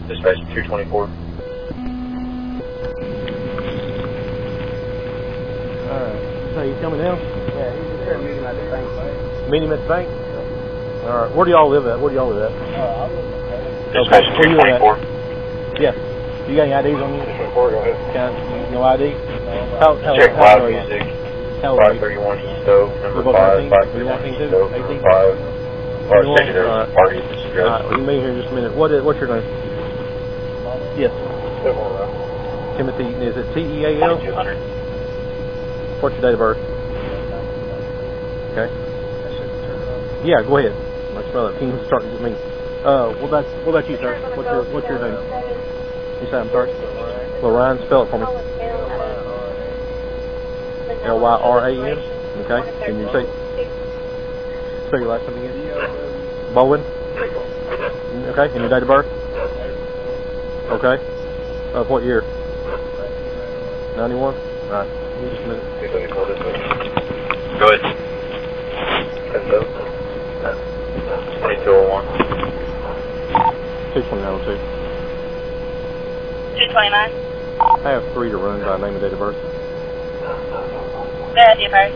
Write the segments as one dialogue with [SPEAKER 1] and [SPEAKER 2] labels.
[SPEAKER 1] Dispatch 224.
[SPEAKER 2] Alright. So you coming down?
[SPEAKER 3] Yeah, he's just there meeting at the bank.
[SPEAKER 2] Meet him at the bank? Yeah. Alright. Where do y'all live at?
[SPEAKER 3] I live in the
[SPEAKER 1] Dispatch
[SPEAKER 2] where you live at?
[SPEAKER 1] 224.
[SPEAKER 2] Yeah. You got any IDs on you?
[SPEAKER 1] 224, go ahead.
[SPEAKER 2] No ID? How
[SPEAKER 1] Check
[SPEAKER 2] old
[SPEAKER 1] live
[SPEAKER 2] are you?
[SPEAKER 1] music.
[SPEAKER 2] How old are you?
[SPEAKER 1] 531 East Oak, number
[SPEAKER 2] You're both
[SPEAKER 1] 5,
[SPEAKER 2] 19?
[SPEAKER 1] 531
[SPEAKER 2] 19
[SPEAKER 1] East
[SPEAKER 2] too?
[SPEAKER 1] Oak,
[SPEAKER 2] 18?
[SPEAKER 1] number 5. Secondary
[SPEAKER 2] Alright.
[SPEAKER 1] party at this address.
[SPEAKER 2] Alright, well, you meet here in just a minute. What's your name? Yes. Timothy, is it T-E-A-L?
[SPEAKER 1] 2200.
[SPEAKER 2] What's your date of birth? Okay. Yeah, go ahead. Let's spell it. Can you start with me? What about you, sir? What's your name? You say I'm sorry? Lorraine, spell it for me. L-Y-R-A-N. Okay. Can you say spell your last name again? Bowen. Okay. And your date of birth? Okay. Of what year? 91? Alright. Just a minute.
[SPEAKER 1] Go ahead. 2201.
[SPEAKER 2] 22902.
[SPEAKER 4] 229.
[SPEAKER 2] I have 3 to run by name and date of birth.
[SPEAKER 4] Go ahead, you first.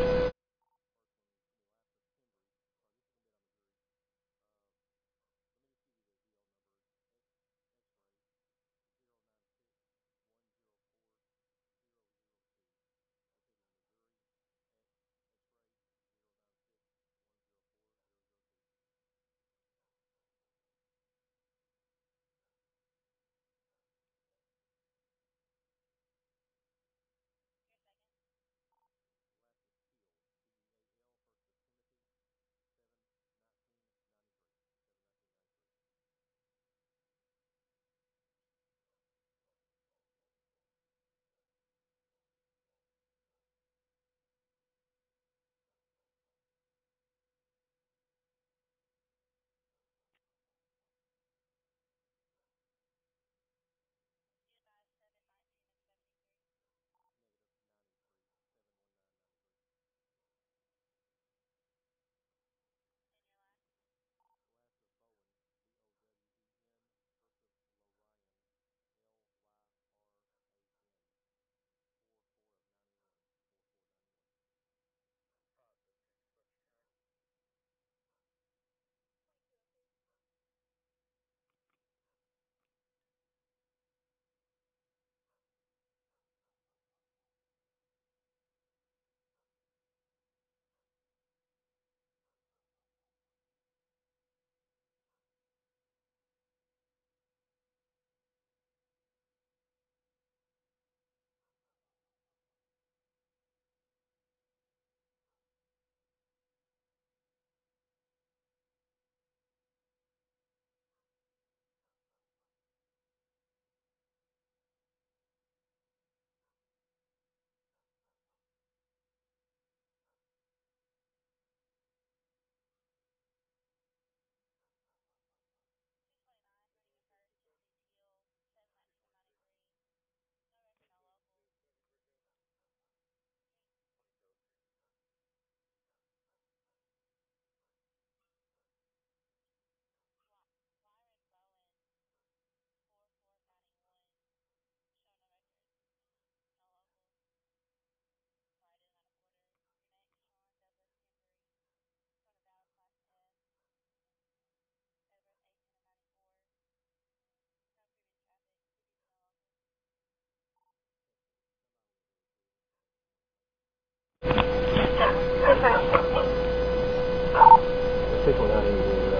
[SPEAKER 2] People not in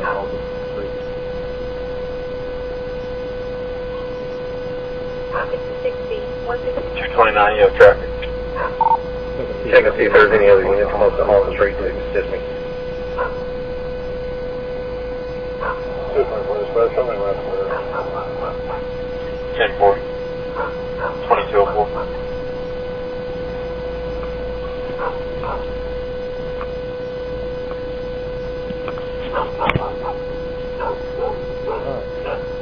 [SPEAKER 2] all the streets.
[SPEAKER 1] 229, you have traffic. Check and see if there's any other units close to Holland Street that can assist me. 10-4. 2204.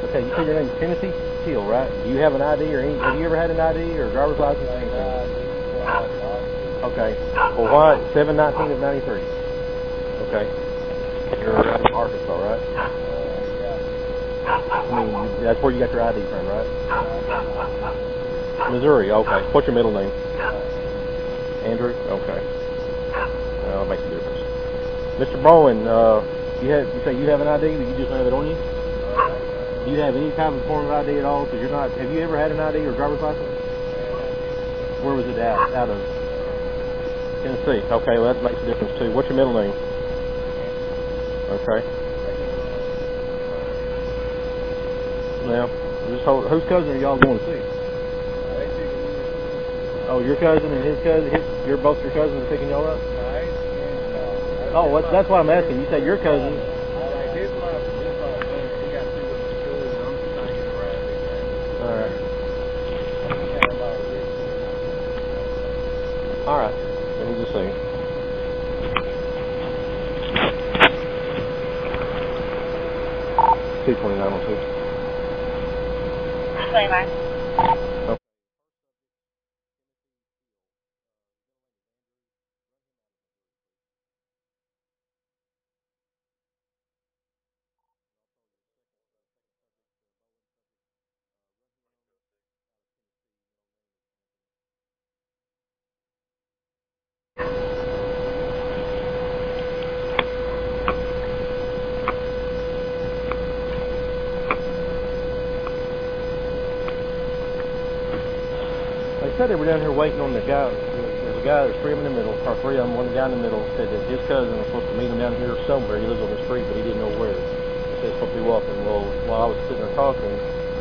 [SPEAKER 2] Okay, you said your name's Timothy Teal, right? Do you have an ID or any? Have you ever had an ID or driver's license or anything? Okay. Well, why 7/19 of '93? Okay. You're out of Arkansas, right? I mean, that's where you got your ID from, right? Missouri, okay. What's your middle name? Andrew? Okay. That makes a difference. Mr. Bowen, you say you have an ID, but you just don't have it on you? Do you have any type of form of ID at all? Because you're not. Have you ever had an ID or driver's license? Where was it out of? Tennessee. Okay, well that makes a difference too. What's your middle name? Okay. Well, just hold, whose cousin are y'all going to see? Oh, your cousin and his cousin. You're both your cousins are picking y'all up. Oh, that's what I'm asking. You said your cousin. Alright. Alright. Let me just see. C2902.
[SPEAKER 4] 29.
[SPEAKER 2] They said they were down here waiting on the guy. There's a guy, there's three of them in the middle, or three of them. One guy in the middle said that his cousin was supposed to meet him down here somewhere. He lives on the street, but he didn't know where. He said he's supposed to be walking. Well, while I was sitting there talking, I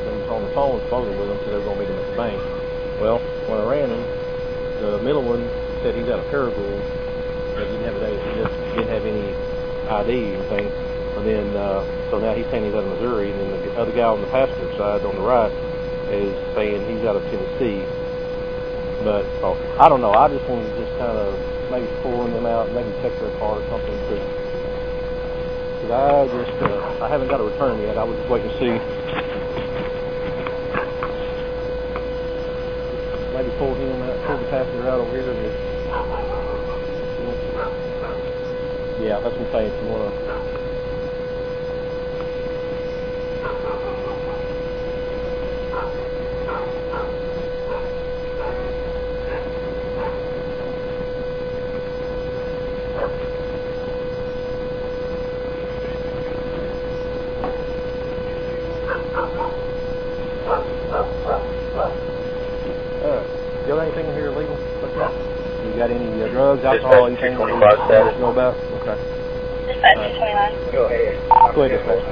[SPEAKER 2] was on the phone supposedly with him, so they were going to meet him at the bank. Well, when I ran him, the middle one said he's out of Paragould, but he didn't have he just didn't have any ID or anything. And then, so now he's saying he's out of Missouri, and then the other guy on the passenger side on the right is saying he's out of Tennessee. But I don't know. I just want to just kind of maybe pulling them out, maybe check their car or something. Because I haven't got a return yet. I was just waiting to see. Maybe pull him out, pull the passenger out over here. And just, yeah, that's what I'm saying. If you want to. You got anything here illegal? You got any drugs, alcohol, anything you know about? Okay.
[SPEAKER 4] Dispatch 229.
[SPEAKER 1] Go ahead.
[SPEAKER 2] Go ahead, dispatch.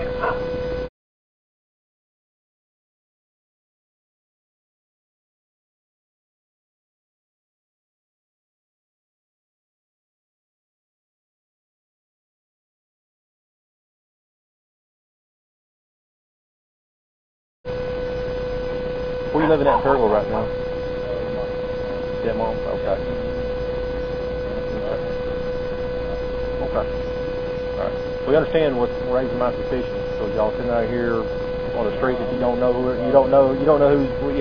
[SPEAKER 2] Where you living at in Paragould right now? Yeah, Mom. Okay. Okay. All right. We understand what's raising my suspicion. So y'all sitting out here on the street that you don't know who's. I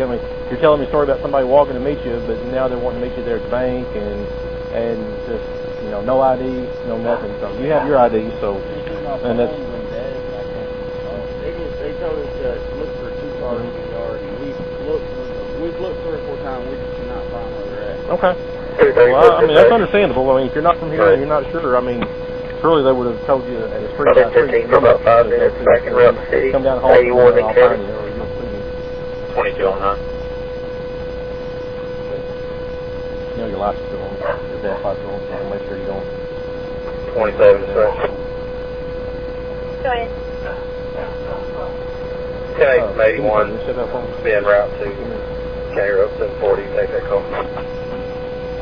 [SPEAKER 2] mean, you're telling me a story about somebody walking to meet you, but now they're wanting to meet you there at the bank and just no ID, no nothing. So you have your ID. So and that's.
[SPEAKER 3] They told us to look for 2 cars in the yard, and we've looked 3 or 4 times. We just cannot find where they're at.
[SPEAKER 2] Okay. Well, I mean, that's understandable. I mean, if you're not from here and you're not sure, I mean, surely they would have told you at a street by street.
[SPEAKER 1] For about 5 minutes back in Route City.
[SPEAKER 2] Come down home.
[SPEAKER 1] 81 and
[SPEAKER 2] I'll
[SPEAKER 1] Kevin.
[SPEAKER 2] find you, or you'll see me.
[SPEAKER 1] 22 on 9.
[SPEAKER 2] You know your license is on, your gas license on, so make sure you don't.
[SPEAKER 1] 27 is right.
[SPEAKER 4] Go ahead.
[SPEAKER 1] 1081, be en route to County Road 740, take that call.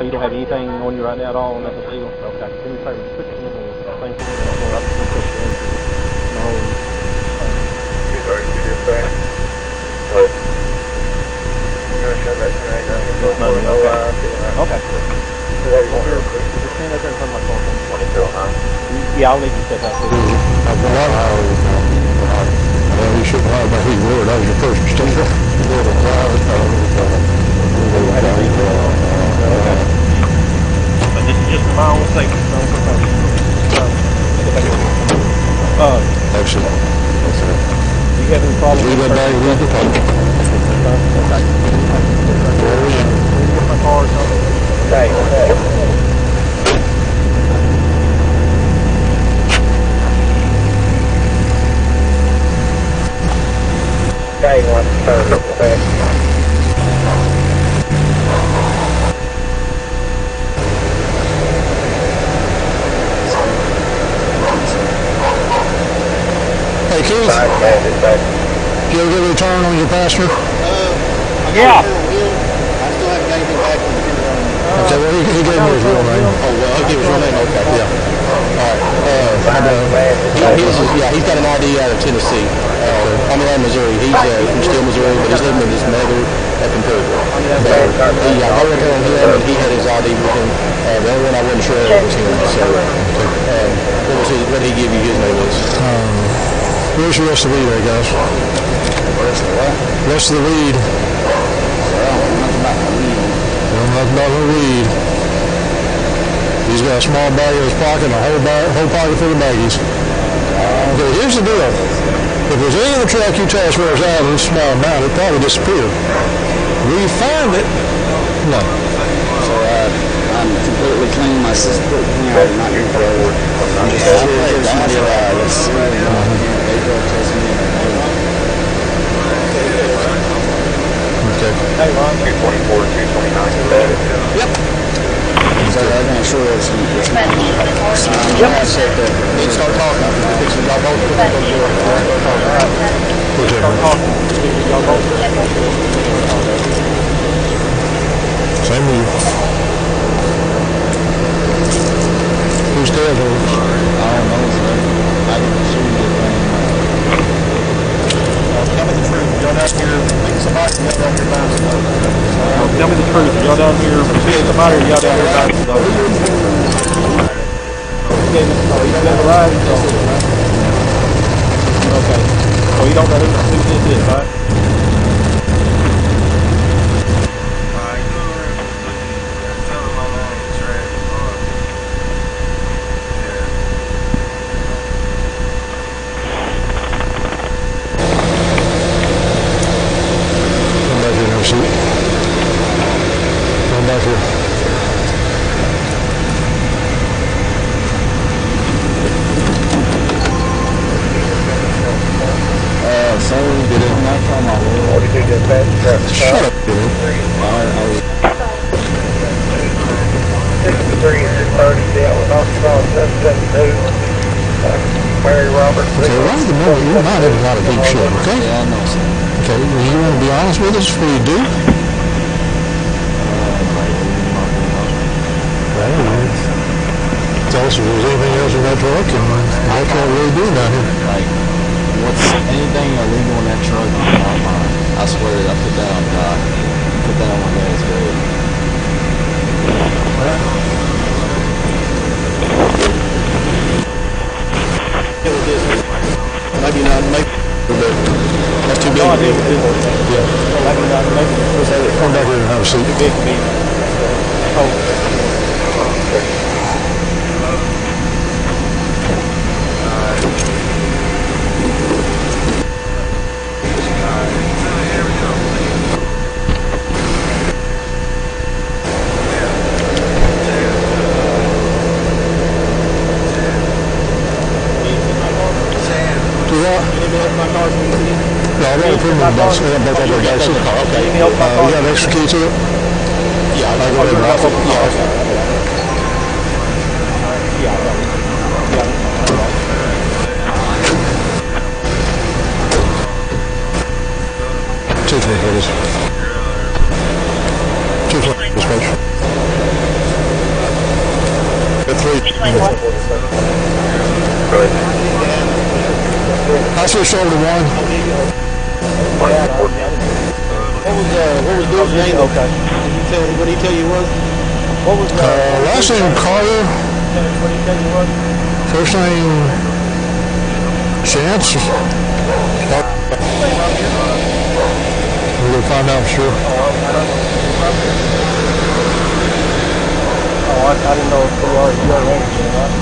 [SPEAKER 2] So you don't have anything on you right now at all, nothing legal? Okay. Do me a favor, put your name on the thing for me, and I'll put you in my own.
[SPEAKER 1] He's already to this back. What? I'm going to shut that tonight down.
[SPEAKER 2] Okay. Just stand up there in front of my phone.
[SPEAKER 1] 22 on 9.
[SPEAKER 2] Yeah, I'll need you to step out there.
[SPEAKER 5] Well, you shouldn't lie about who you were. That was your first mistake.
[SPEAKER 2] Okay. But this is just for my own sake.
[SPEAKER 5] Excellent.
[SPEAKER 2] You you have any problem
[SPEAKER 5] Leave
[SPEAKER 2] with
[SPEAKER 5] that bag, leave the car.
[SPEAKER 2] Okay. Get my car or something.
[SPEAKER 1] Okay, okay. Okay, one third, okay.
[SPEAKER 5] Hey Keith,
[SPEAKER 1] Back, back.
[SPEAKER 5] you ever get a return on your passenger?
[SPEAKER 2] Yeah.
[SPEAKER 3] I still haven't got anything back from the kindergarten.
[SPEAKER 5] Okay, well, he gave me his real name.
[SPEAKER 3] Oh, well, I'll give his real name. Okay, yeah. He's got an ID out of Tennessee. I'm in Missouri. He's from Steele, Missouri, but he's living with his mother up in Perryville. I got a return on him, and he had his ID with him. The only one I wasn't sure of was him. So, what did he give you his name is?
[SPEAKER 5] Where's the rest of the weed there, guys? Rest of the weed. Well, nothing about the weed. He's got a small bag in his pocket and a whole pocket full of baggies. Okay, here's the deal. If there's any in the truck you tell us where it's at in this small amount, it probably disappeared. We find it. No.
[SPEAKER 3] So, I'm completely clean. My sister put me out. I'm not here for it. I'm just here for somebody alive. Let's see. They drug test me.
[SPEAKER 5] Okay.
[SPEAKER 2] Hey, Ron.
[SPEAKER 1] 224, 229,
[SPEAKER 3] Yep. So I'm not sure it's not. I said that they start talking. I think it's y'all both.
[SPEAKER 5] Same with you. Who's dead?
[SPEAKER 3] I don't know. I didn't see you get
[SPEAKER 2] Tell me the truth. Y'all down here beating somebody, y'all down here buying some dope. Tell me the truth. Y'all down here beating somebody, or y'all down here buying some dope? You don't have a ride? Okay. So you don't know who did this, right?
[SPEAKER 5] Come back here.
[SPEAKER 3] Sorry, get it. Not from my way.
[SPEAKER 1] 42 dispatch, traffic
[SPEAKER 5] Shut
[SPEAKER 1] stop.
[SPEAKER 5] up, dude.
[SPEAKER 1] 63 is referred dealt with Arkansas 772. Mary Roberts.
[SPEAKER 5] Okay, right at the moment, you're not in a lot of deep shit, okay?
[SPEAKER 3] Yeah, I know, sir.
[SPEAKER 5] Okay, well, you want to be honest with us before you do? Tell us if there's anything else in that truck, and that's what we're really doing down here.
[SPEAKER 3] Like, what's anything illegal in that truck is not mine. I swear, I put that on God. Put that on my dad's grave. Maybe not, maybe, but that's too big.
[SPEAKER 2] No idea what this is.
[SPEAKER 5] Yeah.
[SPEAKER 2] Maybe not, maybe it's
[SPEAKER 5] Come back here and have a seat.
[SPEAKER 2] too big to be. Oh.
[SPEAKER 5] No, I've already put them in the box. I got both of them back.
[SPEAKER 2] Okay. You
[SPEAKER 5] You got an extra key to it?
[SPEAKER 3] Yeah,
[SPEAKER 5] I go ahead and lock it. Tiffany, here it is. Tiffany, dispatch. Got 3. I switched over to 1.
[SPEAKER 3] What was Bill's name? Okay. What did he tell you was?
[SPEAKER 2] What was
[SPEAKER 5] Last name Carter.
[SPEAKER 2] what did he tell you was?
[SPEAKER 5] First name Chance. We're gonna find out for sure.
[SPEAKER 2] Oh, I didn't know if you already answered, right?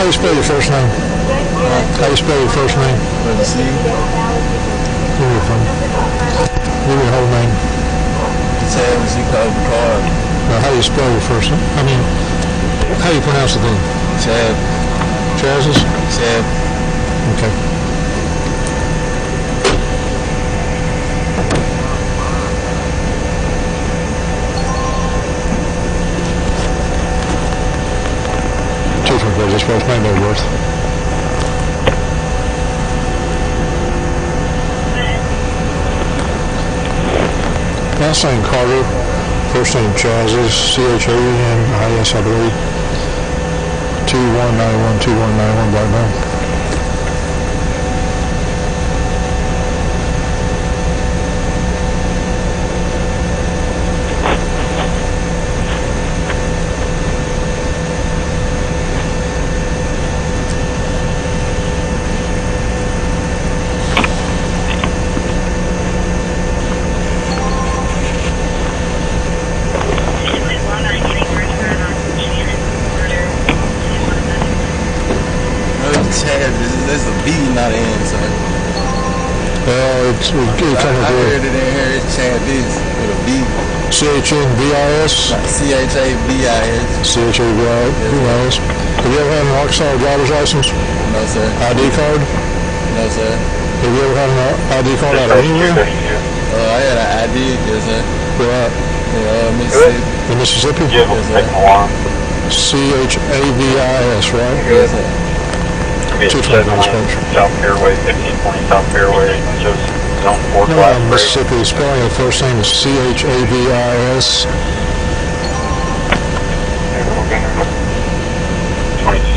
[SPEAKER 5] you spell your first name? How you spell your first name?
[SPEAKER 3] Let me see.
[SPEAKER 5] Give me your phone. Give me your whole name.
[SPEAKER 3] Chad was called the card.
[SPEAKER 5] Now, how do you spell your first name? I mean, how do you pronounce the thing?
[SPEAKER 3] Chad.
[SPEAKER 5] Chaz's?
[SPEAKER 3] Chad.
[SPEAKER 5] Okay. That's both my name worth. Last name Carter, first name Chaz's, C-H-A-N-I-S, I believe. 2191 Blackburn.
[SPEAKER 3] There's a B not an N, sir.
[SPEAKER 5] Well, it's
[SPEAKER 3] I heard it in here. It's Chadis with a B.
[SPEAKER 5] C-H-N-B-I-S?
[SPEAKER 3] C-H-A-B-I-S.
[SPEAKER 5] C-H-A-B-I-S. Have you ever had an Arkansas driver's license?
[SPEAKER 3] No, sir.
[SPEAKER 5] ID card?
[SPEAKER 3] No, sir.
[SPEAKER 5] Have you ever had an ID card out of anywhere?
[SPEAKER 3] I had an ID, yes, sir.
[SPEAKER 5] Where at?
[SPEAKER 3] Mississippi.
[SPEAKER 5] In Mississippi?
[SPEAKER 1] Yes, sir.
[SPEAKER 5] C-H-A-B-I-S, right?
[SPEAKER 3] Yes, sir.
[SPEAKER 1] 7 South Fairway, 1520 South Fairway, just zone 4
[SPEAKER 5] No,
[SPEAKER 1] class.
[SPEAKER 5] Mississippi. The spelling of the first name is C-H-A-B-I-S.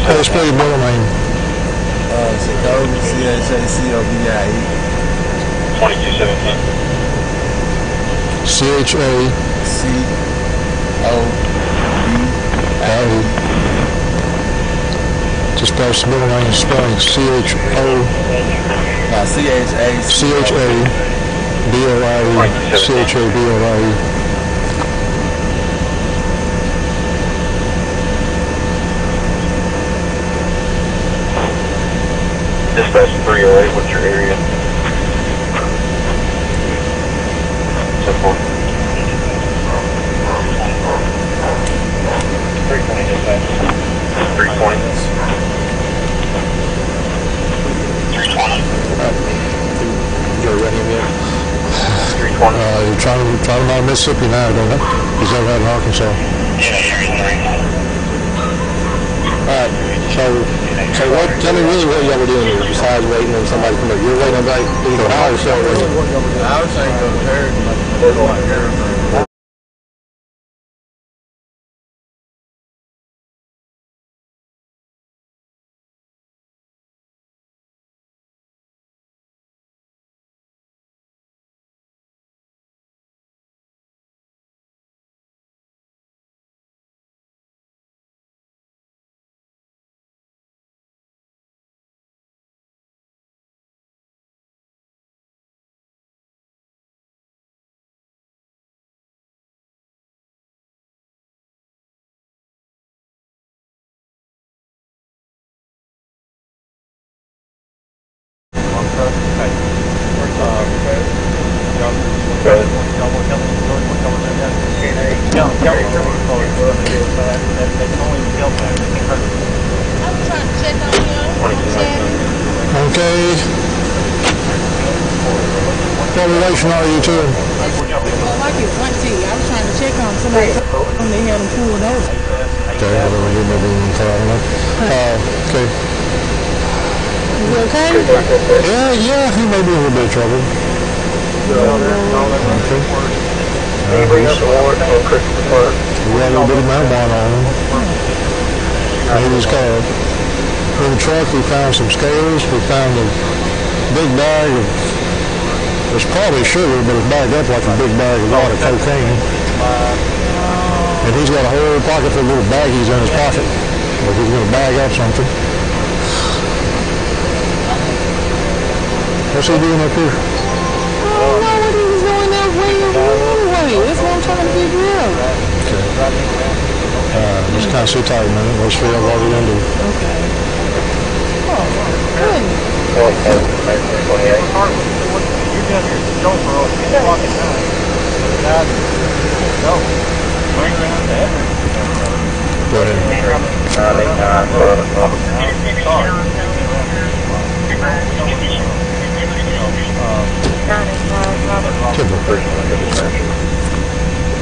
[SPEAKER 5] How do you spell your middle name?
[SPEAKER 3] Jacoby, C-H-A-C-O-B-I-E.
[SPEAKER 1] 2217.
[SPEAKER 3] C-O-B-I-E.
[SPEAKER 5] Just spell the middle name spelling C-H-O.
[SPEAKER 3] C-H-A.
[SPEAKER 5] C-H-A-B-O-I-E. C-H-A-B-O-I-E.
[SPEAKER 1] Dispatch 308, what's your area? 7-4. 320 dispatch. 320. 320.
[SPEAKER 3] You're ready yet?
[SPEAKER 1] 320.
[SPEAKER 5] You're trying to out Mississippi now, don't you? He's ever had in Arkansas.
[SPEAKER 1] Yeah,
[SPEAKER 3] Alright, so what, tell me really what y'all were doing here besides waiting on somebody to come up. You're waiting on somebody to go high or so. I was saying go to Paris.
[SPEAKER 5] Okay. What relation are you to him?
[SPEAKER 6] Well, like it's 1T. I was trying to check on somebody when they had him pulled over.
[SPEAKER 5] Okay, whatever you may be in the car, I don't know. Okay.
[SPEAKER 6] Is he okay?
[SPEAKER 5] Yeah, he may be in a little bit of trouble. Okay.
[SPEAKER 1] Bring up the warrant for Christopher Park.
[SPEAKER 5] We got a little bit of marijuana on him. And he was kind of, in the truck we found some scales, we found a big bag of, it's probably sugar, but it's bagged up like a big bag of water cocaine. And he's got a whole pocket full of little baggies in his pocket. Like he's going to bag up something. What's he doing up here?
[SPEAKER 6] I don't know what he was doing that way anyway. That's what I'm trying to figure out.
[SPEAKER 5] Okay. Just kind of sit tight a minute. Let's figure out what we're going to do.
[SPEAKER 6] Okay.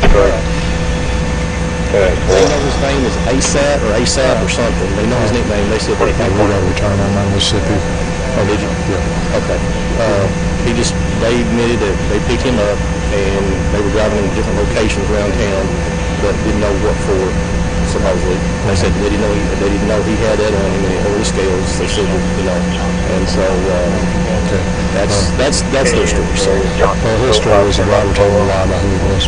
[SPEAKER 5] Go ahead.
[SPEAKER 3] They know his name is ASAP or ASAP or something. They know his nickname. They said
[SPEAKER 5] We got a return on that Mississippi.
[SPEAKER 3] oh, did you?
[SPEAKER 5] Yeah.
[SPEAKER 3] Okay. They admitted that they picked him up and they were driving him to different locations around town, but didn't know what for, supposedly. They said they didn't know he had that on him and he held the scales. They said that, and so, that's their story. So,
[SPEAKER 5] Well, his story was the driver told a lie about who he was.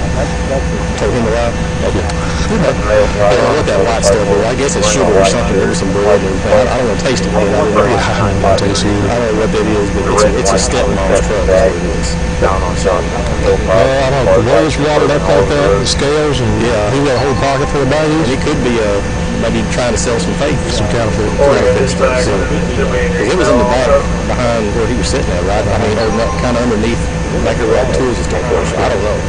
[SPEAKER 3] told him a lie? Okay. I don't know what that white stuff is. I guess it's sugar or something. There was some bread and everything. I don't want to taste it. I don't know.
[SPEAKER 5] I don't taste either.
[SPEAKER 3] I don't know what that is, but it's a stepmom's truck. That's what it is.
[SPEAKER 5] I don't know. The way it's watered up like that, the scales, and he got a whole pocket full of
[SPEAKER 3] And
[SPEAKER 5] baggies.
[SPEAKER 3] it could be maybe trying to sell some fake,
[SPEAKER 5] Some counterfeit.
[SPEAKER 3] stuff. So, 'cause it was in the back behind where he was sitting at, right? I mean, kind of underneath, back there where all the tools and stuff were. So I don't know.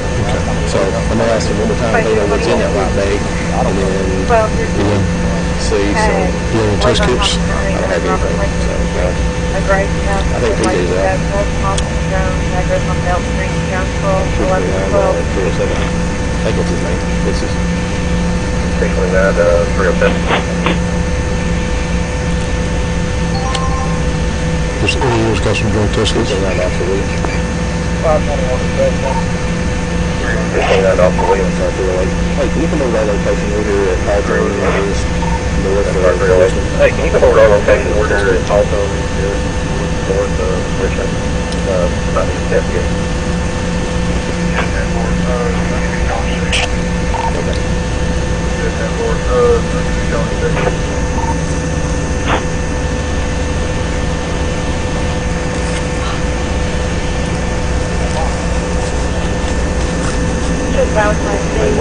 [SPEAKER 3] So I'm gonna ask him one more time if they know what's in that white bag, and then see. So
[SPEAKER 5] You have any test kits?
[SPEAKER 3] I don't have anything. So
[SPEAKER 4] A great house.
[SPEAKER 3] I think PJ's out.
[SPEAKER 4] Address on Belt Street, Jonesboro, 1112.
[SPEAKER 3] 307. I think what's his name? This is.
[SPEAKER 1] Basically that, 307.
[SPEAKER 5] Just Illinois got some drug test kits.
[SPEAKER 3] Around Officer Williams.
[SPEAKER 1] Basically that off the Williams.
[SPEAKER 3] Hey, can you come over to that location? We're here at Hawthorne, north of
[SPEAKER 1] Hey, can you come over to our location? We're here at Hawthorne, north of Richmond. About to get here.
[SPEAKER 4] Just about my station.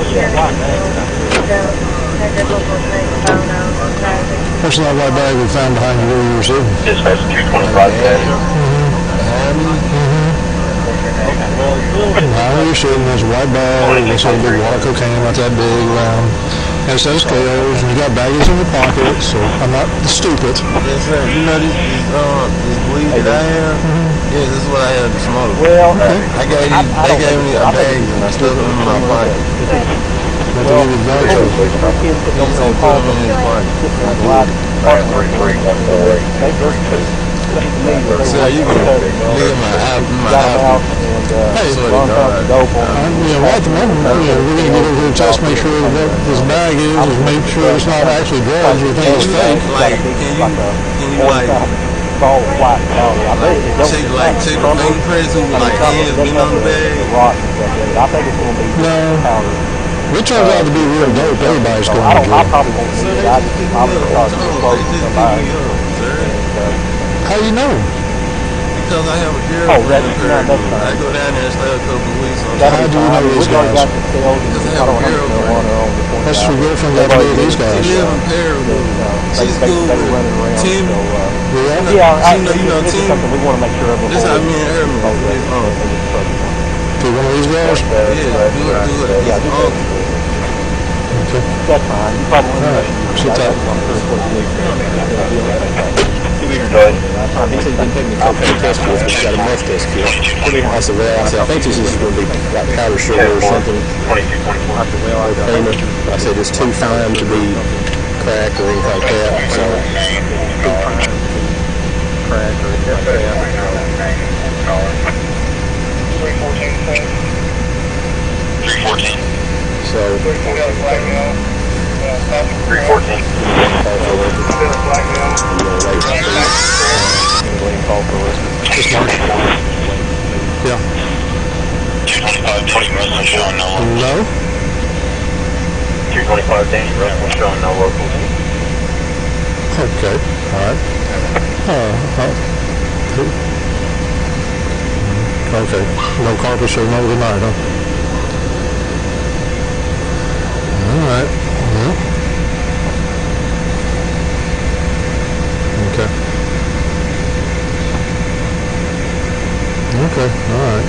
[SPEAKER 5] What's that white bag we found behind you where you were sitting?
[SPEAKER 1] Dispatch 225 dash.
[SPEAKER 5] Behind where you're sitting, there's a white bag, looks like a big wad of cocaine, about that big, round. Has a set of scales, and you got baggies in your pockets, so I'm not stupid.
[SPEAKER 6] Yes, sir. You know this weed that I have? Yeah, this is what I have to smoke.
[SPEAKER 3] Well,
[SPEAKER 6] They gave me a bag and I stuck it in my pocket.
[SPEAKER 5] What do you need to
[SPEAKER 6] He said put them in his pocket. So you can leave my house.
[SPEAKER 5] Hey,
[SPEAKER 6] So you know,
[SPEAKER 5] right at the moment, we're going to get over here and test, make sure that what this bag is make sure it's not actually drugs, we think it's fake.
[SPEAKER 6] like, can you like take the fingerprints and like hands being on the bag?
[SPEAKER 5] No. If it turns out to be real dope, everybody's going to do it. How do you know?
[SPEAKER 6] Because I have a girlfriend. I go down there and stay a couple of weeks.
[SPEAKER 5] How do you know these guys?
[SPEAKER 6] Because I have a girlfriend.
[SPEAKER 5] That's your girlfriend got to know these guys.
[SPEAKER 6] She lives in Peru. She's cool with Tim.
[SPEAKER 5] Yeah.
[SPEAKER 6] You know Tim. This how me and her met.
[SPEAKER 5] To one of these guys?
[SPEAKER 6] Yeah, do it. His uncle.
[SPEAKER 5] Okay.
[SPEAKER 7] That's fine. You probably want to
[SPEAKER 5] Sit tight.
[SPEAKER 3] He said he didn't take me cocaine test kits, but he got a meth test kit. I said, well, I think this is going to be like powder sugar or something. Or creamer. I said, it's too fine to be crack or anything like that. So,
[SPEAKER 2] Crack or anything like that.
[SPEAKER 1] 314.
[SPEAKER 3] so
[SPEAKER 1] 314.
[SPEAKER 5] Just Mark. Yeah.
[SPEAKER 1] 225 Danny Russell showing no local.
[SPEAKER 5] No?
[SPEAKER 1] 225 Danny Russell showing no local.
[SPEAKER 5] Okay. All right. Okay. No carpet show, no tonight, huh? All right. Yeah. Okay. Okay, all right.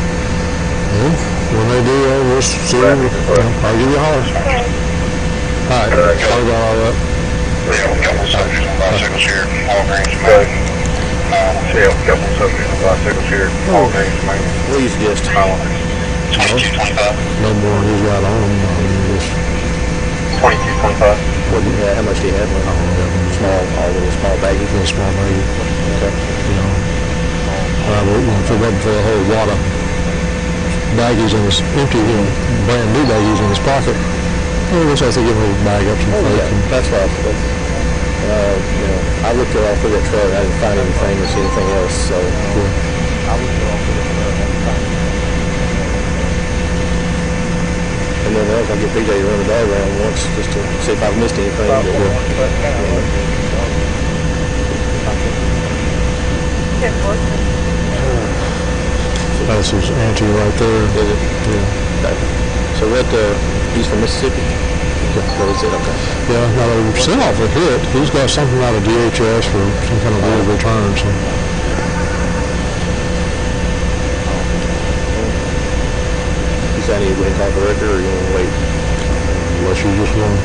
[SPEAKER 5] Well, when they do, we'll see. I'll give you a holler. All right, sorry about all that.
[SPEAKER 1] We have a couple subjects on bicycles here, Walgreens, Maine. We have a couple subjects on bicycles here, Walgreens, Maine.
[SPEAKER 3] Please just
[SPEAKER 1] 2225.
[SPEAKER 5] No more than he's got on them. I mean, just,
[SPEAKER 1] 2225.
[SPEAKER 3] what? Yeah, how much do you have? Small, all little small baggies.
[SPEAKER 5] little small baby,
[SPEAKER 3] Okay.
[SPEAKER 5] you know. If it wasn't for a whole lot of baggies in his empty, brand new baggies in his pocket, I guess I have to give him a bag up some
[SPEAKER 3] Oh,
[SPEAKER 5] fake.
[SPEAKER 3] yeah, that's right. But, I looked all through that truck. I didn't find anything or see anything else. So I looked all through that truck. I didn't find anything. And then else, I get BJ to run the diagram once just to see if I've missed anything.
[SPEAKER 5] That's his auntie right there.
[SPEAKER 3] Is it?
[SPEAKER 5] Yeah.
[SPEAKER 3] Okay. So he's from Mississippi? What is it? Okay.
[SPEAKER 5] Yeah, now they sent off a hit. He's got something out of DHS for some kind of weird return. So.
[SPEAKER 3] You saying you went off the record or you want to wait?
[SPEAKER 5] Unless you just want.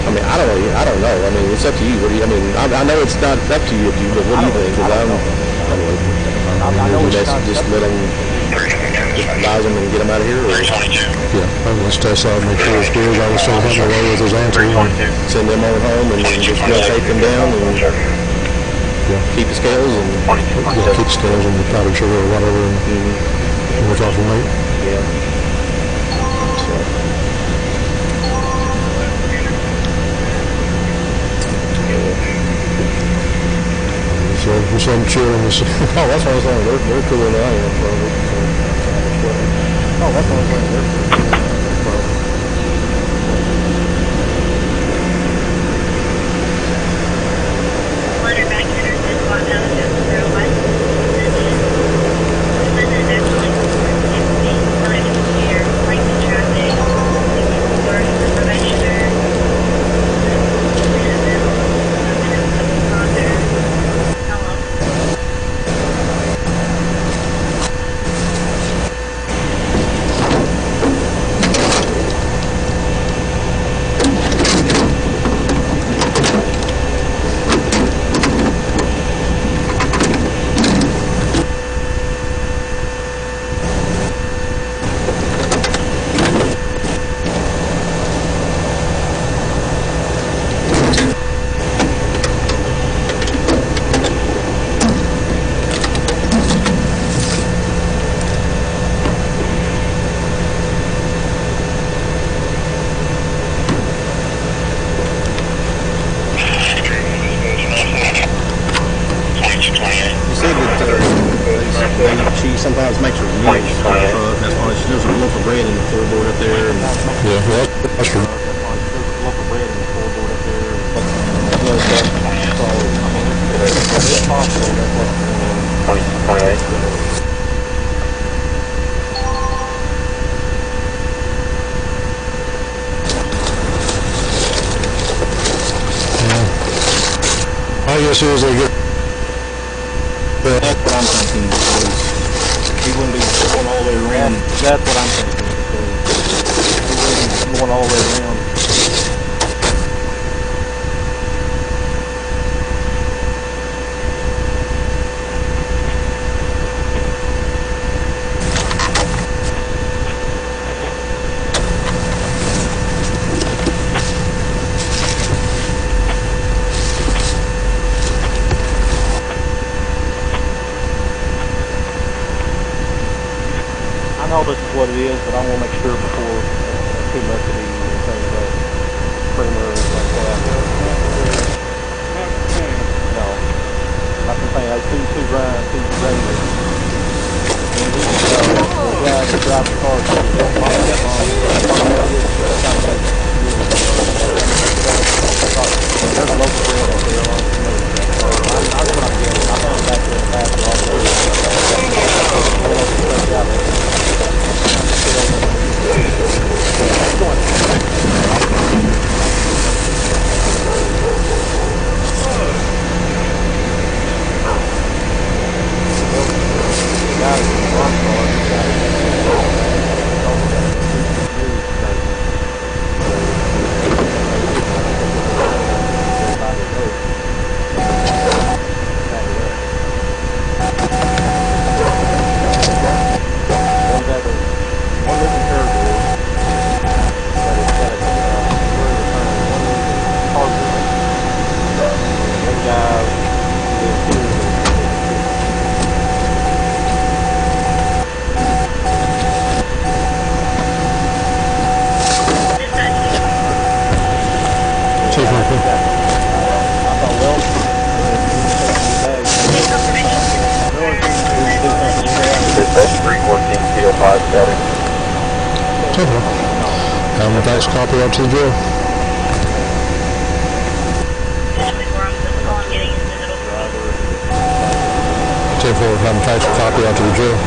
[SPEAKER 3] I mean, I don't know. I mean, it's up to you. What do you? I mean, I know it's not up to you, but what do you think? Because just let them, just advise them and get them out of here, or
[SPEAKER 1] 322.
[SPEAKER 5] Yeah, let's test out and make sure it's good. I was saying something away with his auntie.
[SPEAKER 1] 322.
[SPEAKER 3] send them on home and then just rotate them down and keep the scales and
[SPEAKER 5] Yeah, keep scales and powdered sugar or whatever, and we'll talk to weight.
[SPEAKER 3] yeah.
[SPEAKER 5] So we'll send them chill in this.
[SPEAKER 3] Oh, that's what I was saying. They're cooler than I am, probably. Oh, that's what I was saying. They're cooler.
[SPEAKER 4] Letter back to Anderson, walk down to 01. Defendant actually related to here, right to traffic, for the probationer.
[SPEAKER 3] She sometimes makes her meals. That's why she does a loaf of bread in the floorboard up there. And
[SPEAKER 5] Yeah, well, that's true.
[SPEAKER 3] loaf of bread in the floorboard up there.
[SPEAKER 5] I guess as they get.
[SPEAKER 3] That's what I'm thinking, because he wouldn't be going all the way around. That's what I'm thinking, because he wouldn't be going all the way around. I know this is what it is, but I want to make sure before too much of these anything about creamer or anything like that. No. Like I'm saying, I two grinds. And he drive the car to the there's a local bread up there on the road. That's what I'm getting. I found back there in the back all the guys,
[SPEAKER 1] That's 314 PO5 static.
[SPEAKER 5] Okay. Have him fax a copy out to the drill. Have him fax a copy out to the drill.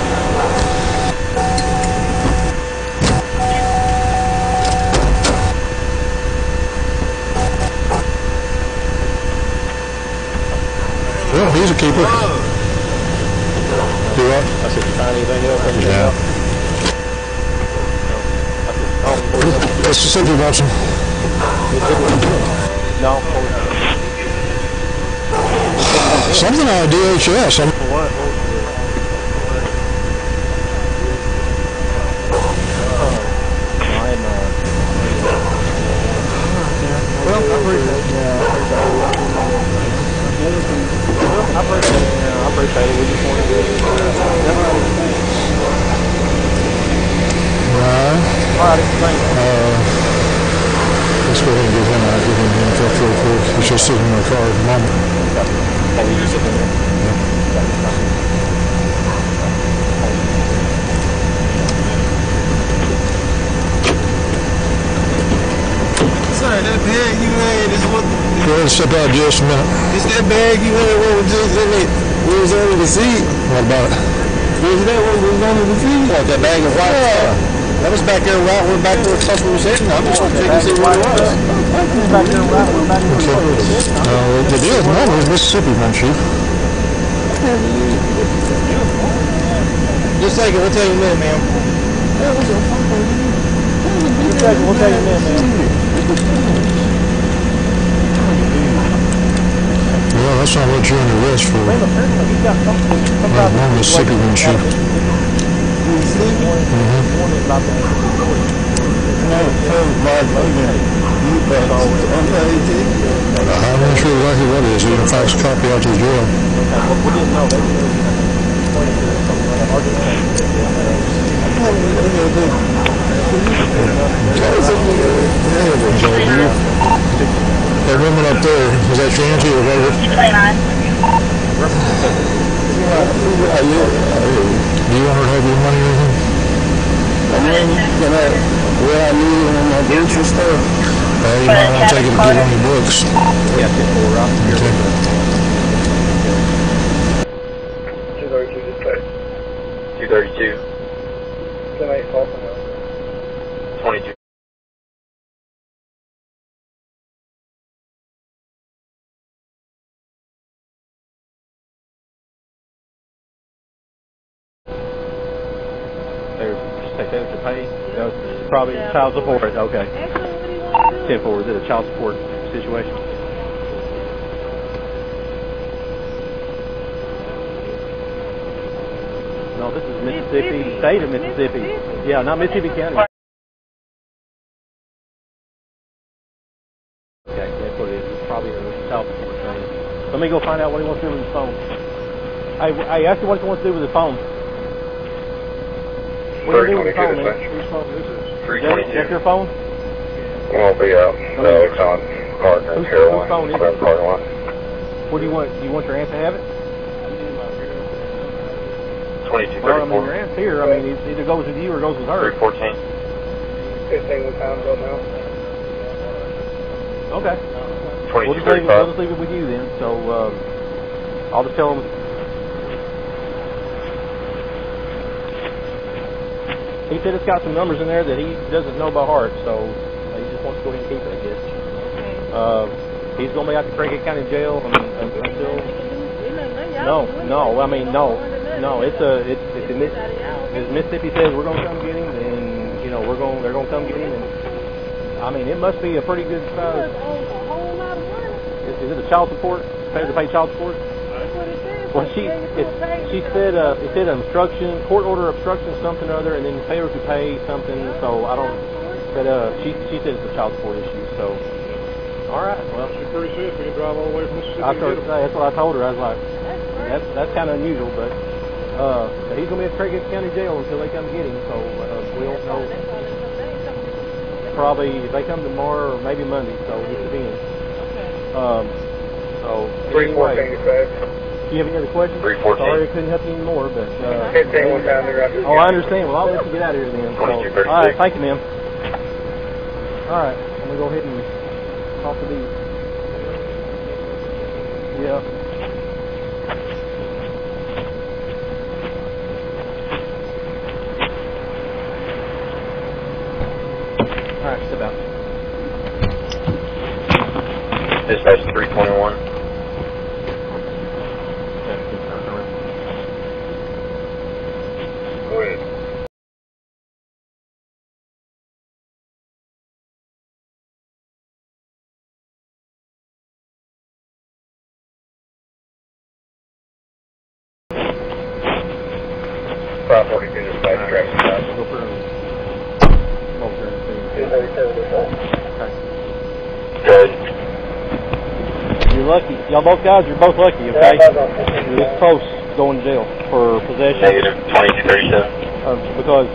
[SPEAKER 5] Well, he's a keeper. Do what?
[SPEAKER 2] I said, you find anything else?
[SPEAKER 5] Yeah. Mississippi Watson.
[SPEAKER 2] No.
[SPEAKER 5] Something out of DHS.
[SPEAKER 2] What? Well, I appreciate it. I appreciate it. We just wanted to Alright, thanks.
[SPEAKER 5] Let's go ahead and give him handcuffed real quick. He's just sitting in my car at the moment.
[SPEAKER 2] Can we just sit in there?
[SPEAKER 6] Sorry, that bag you had is what...
[SPEAKER 5] Go ahead and step out just a minute.
[SPEAKER 6] It's that bag you had what was just in it. We was under the seat.
[SPEAKER 5] What about it?
[SPEAKER 6] Was that what was under the seat?
[SPEAKER 3] What, that bag of white stuff? That was back there right where back where the customer was sitting. I'm just checking to see what it was.
[SPEAKER 2] Back there, right? We're back there.
[SPEAKER 5] The deal at the moment is Mississippi, won't you?
[SPEAKER 3] Just a second, we'll tell you in a minute, ma'am.
[SPEAKER 2] Just a second, we'll tell you in a minute, man.
[SPEAKER 5] Well, that's not what you're on the list for.
[SPEAKER 2] He's got something
[SPEAKER 5] One Mississippi, won't you? I'm not sure exactly what it is. You can fax a copy out to the jail.
[SPEAKER 2] We didn't know that.
[SPEAKER 5] That woman up there, is that your auntie or whatever? Do you want her to have your money or anything?
[SPEAKER 3] I need on my boots and stuff.
[SPEAKER 5] You might want to take it and get on your books.
[SPEAKER 2] Yeah, 10-4, right?
[SPEAKER 5] Okay.
[SPEAKER 1] 232 dispatch. 232. 10-8 Falcon. 22.
[SPEAKER 2] There's to pay. That was probably child support. Okay. 10-4. Is it a child support situation? No, this is Mississippi, state of Mississippi. Yeah, not Mississippi County. Okay, that's what it is. It's probably a child support thing. Let me go find out what he wants to do with his phone. Hey, ask him what he wants to do with his phone. What do you do with your phone, man? Whose phone is this?
[SPEAKER 1] 322.
[SPEAKER 2] Is that your phone?
[SPEAKER 1] Won't be out. No, it's on Partner Carolina.
[SPEAKER 2] Whose phone is it?
[SPEAKER 1] Partner one.
[SPEAKER 2] What do you want? Do you want your aunt to have it?
[SPEAKER 1] 2234.
[SPEAKER 2] Well, I mean, your aunt's here. I mean, it either goes with you or goes with her.
[SPEAKER 1] 314.
[SPEAKER 7] 15 with time go now.
[SPEAKER 2] Okay. We'll just leave it with you then. So I'll just tell them. He said it's got some numbers in there that he doesn't know by heart, so he just wants to go ahead and keep it, I guess. He's going to be out to Craighead County Jail until... No. It's Mississippi says we're going to come get him, and you know they're going to come get him, and I mean it must be a pretty good size. Is it a child support? To pay child support? Well, she said it said obstruction, court order obstruction, something or other, and then failure to pay something. So I don't. But she said it's a child support issue. So all right. Well,
[SPEAKER 5] She's pretty safe. We can drive all the way from Mississippi.
[SPEAKER 2] that's what I told her. I was like, that's kind of unusual, but he's gonna be at Craighead County Jail until they come get him. So we don't know. Probably if they come tomorrow or maybe Monday. So this is in. So
[SPEAKER 1] 314 dispatch.
[SPEAKER 2] Do you have any other questions?
[SPEAKER 1] 314.
[SPEAKER 2] Sorry I couldn't help you anymore, but...
[SPEAKER 7] 15 went down there.
[SPEAKER 2] Oh, I understand. Well, I'll let you get out of here then. So, all right, thank you, ma'am. All right, I'm going to go ahead and talk to these. Yeah. All right, step out.
[SPEAKER 1] Dispatch 321. Go ahead. Dispatch traffic stop.
[SPEAKER 2] Go for it.
[SPEAKER 1] Good.
[SPEAKER 2] You're lucky. Y'all both guys, you're both lucky, okay? You're this close going to jail for possession.
[SPEAKER 1] Negative 2237.
[SPEAKER 2] Because,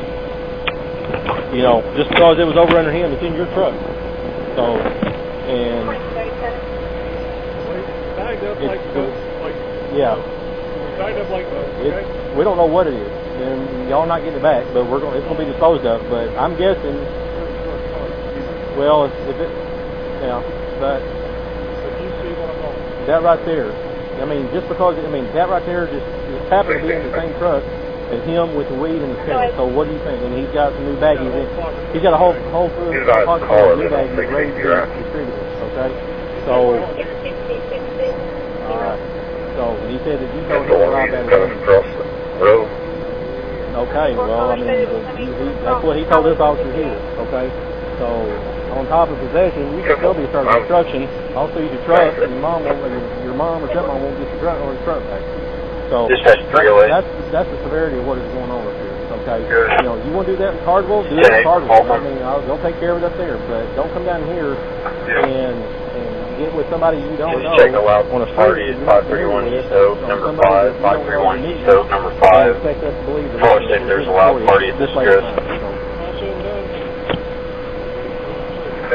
[SPEAKER 2] you know, just because it was over under him, it's in your truck. So, and... Yeah. We don't know what it is. And y'all not getting it back, but it's going to be disposed of. But I'm guessing... Well, if it... Yeah, but... That right there, I mean, just because, I mean, that right there just happened to be in the same truck as him with the weed in his pants. So what do you think? And he's got some new baggies in. He's got a whole food pocket full of new baggies ready to distribute. Okay? So, alright. So, he said that you told him to drive that
[SPEAKER 1] across the road.
[SPEAKER 2] Okay, well, I mean, that's what he told this officer here. Okay? So, on top of possession, you can still be charged with obstruction. Also, use your truck, and your mom or stepmom won't get your truck back. So that's the severity of what is going on up here. Okay, you know, you want to do that in Cardwell, do it in Cardwell. I mean, they'll take care of it up there, but don't come down here and get with somebody you don't know on a street.
[SPEAKER 1] 531 East Oak, number 5, 531 East Oak, number 5. There's a loud party at this address.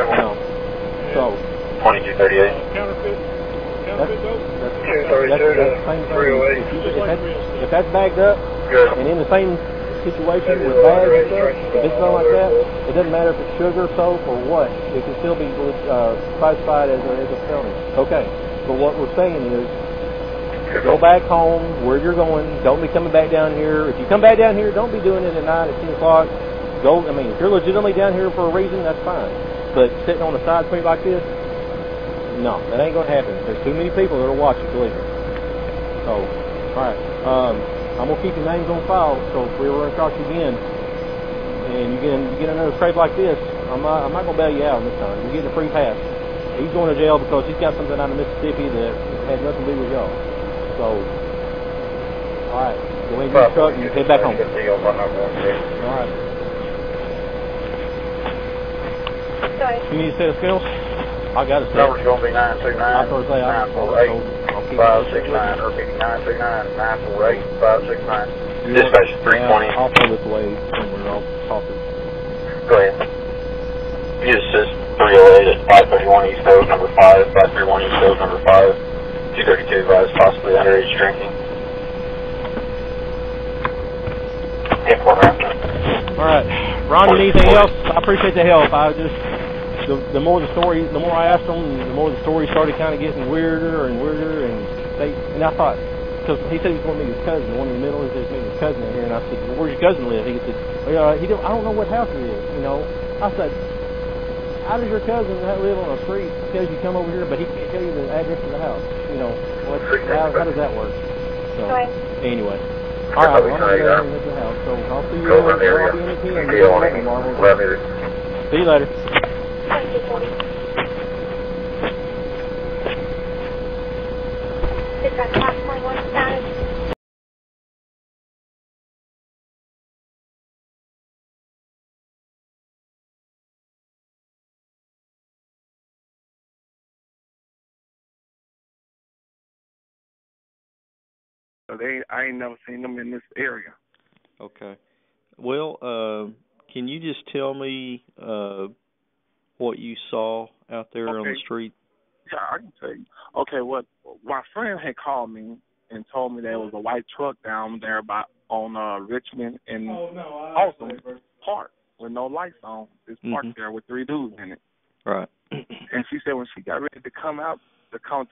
[SPEAKER 2] No. So
[SPEAKER 1] 2238.
[SPEAKER 2] That's the same thing. If that's bagged up and in the same situation with bags and stuff, if it's something like that, it doesn't matter if it's sugar, soap, or what. It can still be classified as a felony. Okay. But what we're saying is, go back home where you're going. Don't be coming back down here. If you come back down here, don't be doing it at 9 at 10 o'clock. Go. I mean, if you're legitimately down here for a reason, that's fine. But sitting on the side street like this, no, that ain't going to happen. There's too many people that are watching, believe me. So, alright. I'm going to keep your names on file, so if we ever run across you again, and you get another scrape like this, I'm not going to bail you out this time. You're getting a free pass. He's going to jail because he's got something out of Mississippi that has nothing to do with y'all. So, alright. Go ahead and get your truck and head back home. Alright. You need a set of skills? I got a set.
[SPEAKER 1] Number's going to be 929.
[SPEAKER 2] I was going to say,
[SPEAKER 1] 948 569, or 939 948 569. Dispatch 320.
[SPEAKER 2] I'll throw this away somewhere. I'll toss it.
[SPEAKER 1] Go ahead. Use assist 308 at 531 East Oak, number 5, 531 East Oak, number 5. 232 advised, possibly underage drinking. Airport ramp.
[SPEAKER 2] Alright. Ron, you need anything else? I appreciate the help. The more I asked them, the more the story started kind of getting weirder and weirder, and I thought, because he said he was going to meet his cousin, the one in the middle is meeting his cousin in here, and I said, well, where's your cousin live? He said, I don't know what house it is, you know. I said, how does your cousin live on a street, tells you come over here, but he can't tell you the address of the house, you know, how does that work? So, anyway. Alright, well, I'm going to go ahead and hit the house, so I'll see you later. I'll be in the team. See you later.
[SPEAKER 7] I ain't never seen them in this area.
[SPEAKER 8] Okay. Well, can you just tell me what you saw out there on the street?
[SPEAKER 7] Yeah, I can tell you. Okay, my friend had called me, and told me there was a white truck down there on Richmond and Awesome Park with no lights on. It's parked there with 3 dudes in it.
[SPEAKER 8] Right.
[SPEAKER 7] And she said when she got ready to come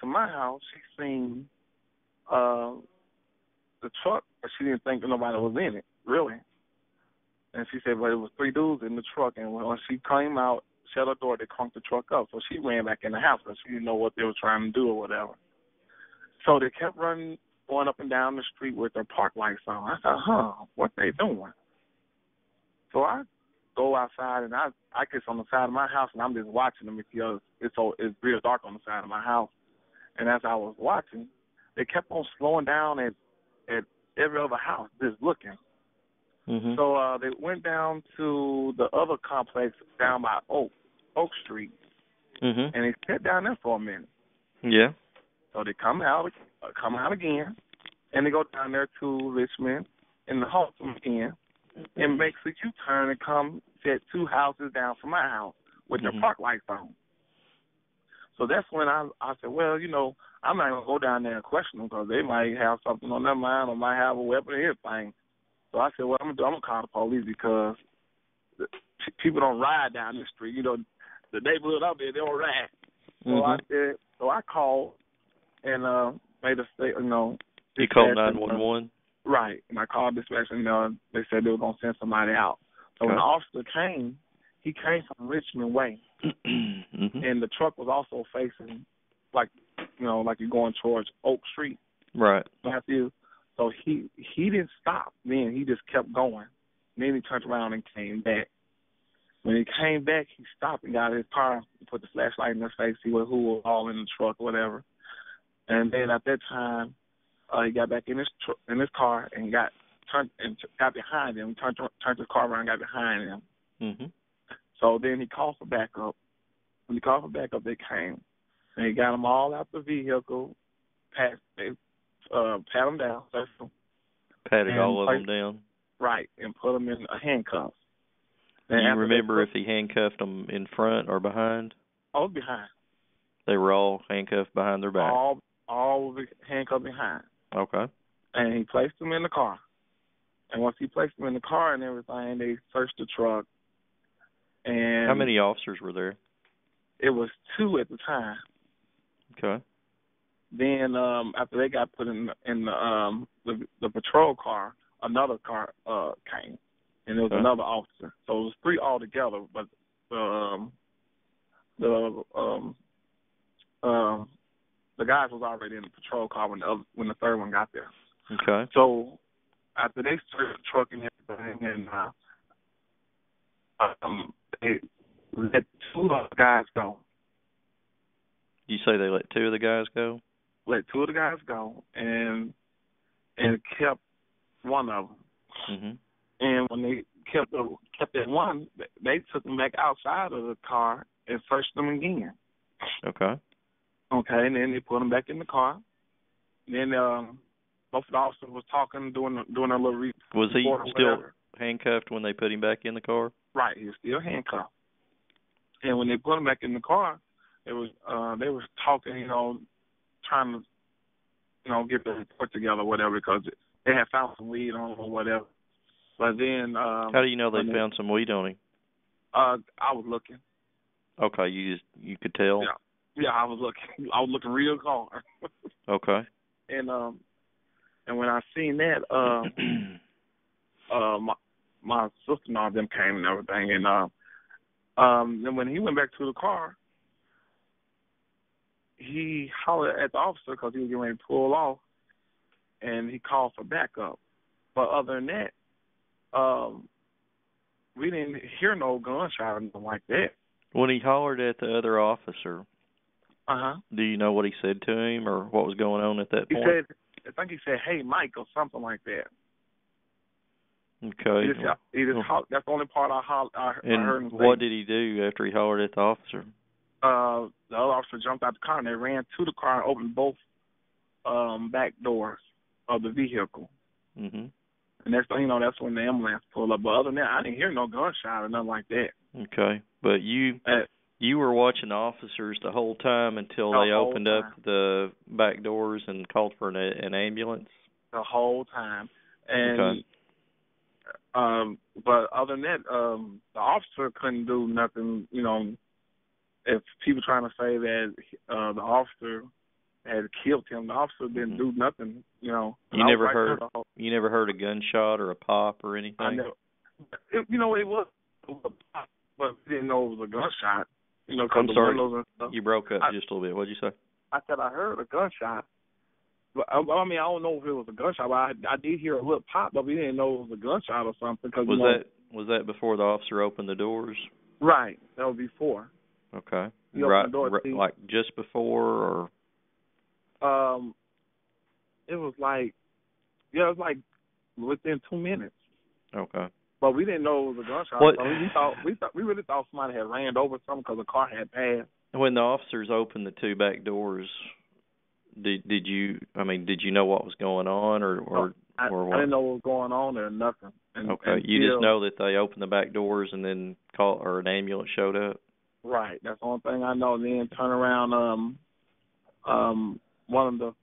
[SPEAKER 7] to my house, she seen the truck, but she didn't think nobody was in it, really. And she said, but it was 3 dudes in the truck, and when she came out, shut her door, they crunked the truck up. So she ran back in the house because she didn't know what they were trying to do or whatever. So they kept going up and down the street with their park lights on. I thought, what they doing? So I go outside, and I get on the side of my house, and I'm just watching them because it's real dark on the side of my house. And as I was watching, they kept on slowing down at every other house, just looking.
[SPEAKER 8] Mm-hmm.
[SPEAKER 7] So they went down to the other complex down by Oak Street,
[SPEAKER 8] and
[SPEAKER 7] they sat down there for a minute.
[SPEAKER 8] Yeah.
[SPEAKER 7] So they come out again, and they go down there to Richmond in the Haltom again, and makes a U-turn and come set 2 houses down from my house with their park lights on. So that's when I said, well, I'm not going to go down there and question them because they might have something on their mind or might have a weapon or anything. So I said, well, I'm going to call the police because people don't ride down the street. The neighborhood out there, they don't ride. So I called and made a statement.
[SPEAKER 8] You called 911?
[SPEAKER 7] Right. And I called dispatch and they said they were going to send somebody out. So when the officer came, he came from Richmond Way. And the truck was also facing, like you're going towards Oak Street.
[SPEAKER 8] Right.
[SPEAKER 7] Matthew. So he didn't stop then. He just kept going. Then he turned around and came back. When he came back, he stopped and got in his car, put the flashlight in his face, see who was all in the truck or whatever. And then at that time, he got back in his car and got behind him, turned his car around and got behind him.
[SPEAKER 8] Mm-hmm.
[SPEAKER 7] So then he called for backup. When he called for backup, they came. And he got them all out the vehicle, pat them down.
[SPEAKER 8] Patted all of them down?
[SPEAKER 7] Right, and put them in a handcuff.
[SPEAKER 8] Do you remember if he handcuffed them in front or behind?
[SPEAKER 7] All behind.
[SPEAKER 8] They were all handcuffed behind their back?
[SPEAKER 7] All handcuffed behind.
[SPEAKER 8] Okay.
[SPEAKER 7] And he placed them in the car. And once he placed them in the car and everything, they searched the truck. And
[SPEAKER 8] how many officers were there?
[SPEAKER 7] It was 2 at the time.
[SPEAKER 8] Okay.
[SPEAKER 7] Then after they got put in the patrol car, another car came, and there was another officer. So it was 3 altogether. But the guys was already in the patrol car when the third one got there.
[SPEAKER 8] Okay.
[SPEAKER 7] So after they searched the truck and everything, and they let 2 of the guys go.
[SPEAKER 8] You say they let 2 of the guys go?
[SPEAKER 7] Let 2 of the guys go and kept one of them.
[SPEAKER 8] Mm-hmm.
[SPEAKER 7] And when they kept that one, they took them back outside of the car and searched them again.
[SPEAKER 8] Okay.
[SPEAKER 7] Okay, and then they put them back in the car. Then both of the officers was talking, doing a little report.
[SPEAKER 8] Was he still handcuffed when they put him back in the car?
[SPEAKER 7] Right, he was still handcuffed. And when they put him back in the car, they was talking, trying to, get the report together or whatever because they had found some weed on him or whatever. But then
[SPEAKER 8] how do you know they found some weed on him?
[SPEAKER 7] I was looking.
[SPEAKER 8] Okay, you could tell.
[SPEAKER 7] Yeah, I was looking. I was looking real hard.
[SPEAKER 8] Okay.
[SPEAKER 7] And when I seen that, my sister-in-law them came and everything, and then when he went back to the car, he hollered at the officer because he was getting ready to pull off, and he called for backup. But other than that, we didn't hear no gunshot or nothing like that.
[SPEAKER 8] When he hollered at the other officer, do you know what he said to him or what was going on at that point?
[SPEAKER 7] I think he said, "Hey, Mike," or something like that.
[SPEAKER 8] Okay.
[SPEAKER 7] That's the only part I heard him say.
[SPEAKER 8] What did he do after he hollered at the officer?
[SPEAKER 7] The other officer jumped out the car and they ran to the car and opened both back doors of the vehicle.
[SPEAKER 8] Mm-hmm.
[SPEAKER 7] And that's when the ambulance pulled up. But other than that, I didn't hear no gunshot or nothing like that.
[SPEAKER 8] Okay, but you You were watching the officers the whole time until they opened up the back doors and called for an ambulance?
[SPEAKER 7] The whole time. And but other than that, the officer couldn't do nothing, you know. If people trying to say that the officer had killed him, the officer didn't do nothing, you know.
[SPEAKER 8] You never heard a gunshot or a pop or anything?
[SPEAKER 7] I never. You know, it was a pop, but we didn't know it was a gunshot. You know,
[SPEAKER 8] I'm sorry.
[SPEAKER 7] The windows and stuff.
[SPEAKER 8] You broke up just a little bit. What'd you say?
[SPEAKER 7] I said I heard a gunshot. But I mean, I don't know if it was a gunshot, but I did hear a little pop, but we didn't know it was a gunshot or something. Cause,
[SPEAKER 8] was that before the officer opened the doors?
[SPEAKER 7] Right. That was before.
[SPEAKER 8] Okay.
[SPEAKER 7] He opened the door,
[SPEAKER 8] like just before, or?
[SPEAKER 7] It was like within 2 minutes.
[SPEAKER 8] Okay.
[SPEAKER 7] But we didn't know it was a gunshot.
[SPEAKER 8] What?
[SPEAKER 7] So we really thought somebody had ran over something because the car had passed.
[SPEAKER 8] When the officers opened the two back doors, did you know what was going on, or what?
[SPEAKER 7] I didn't know what was going on or nothing.
[SPEAKER 8] Okay. You just know that they opened the back doors and then an ambulance showed up? Right.
[SPEAKER 7] That's the only thing I know. Then turn around, one of the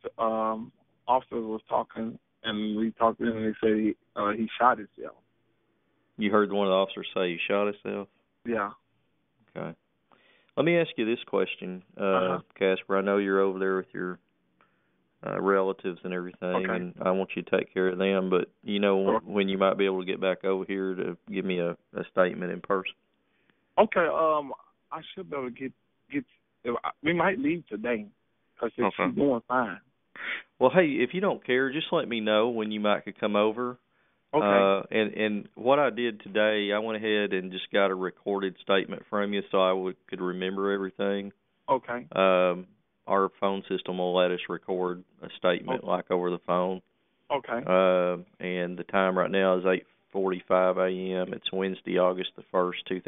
[SPEAKER 7] officers was talking, and we talked to him, and he said he shot himself.
[SPEAKER 8] You heard one of the officers say he shot himself?
[SPEAKER 7] Yeah.
[SPEAKER 8] Okay. Let me ask you this question, Casper. I know you're over there with your relatives and everything, and I want you to take care of them, but you know when you might be able to get back over here to give me a statement in person?
[SPEAKER 7] Okay. I should be able to get we might leave today because she's doing fine.
[SPEAKER 8] Well, hey, if you don't care, just let me know when you might could come over.
[SPEAKER 7] Okay.
[SPEAKER 8] And what I did today, I went ahead and just got a recorded statement from you so I could remember everything.
[SPEAKER 7] Okay.
[SPEAKER 8] Our phone system will let us record a statement like over the phone.
[SPEAKER 7] Okay.
[SPEAKER 8] And the time right now is 8:45 a.m. It's Wednesday, August the 1st, 2000.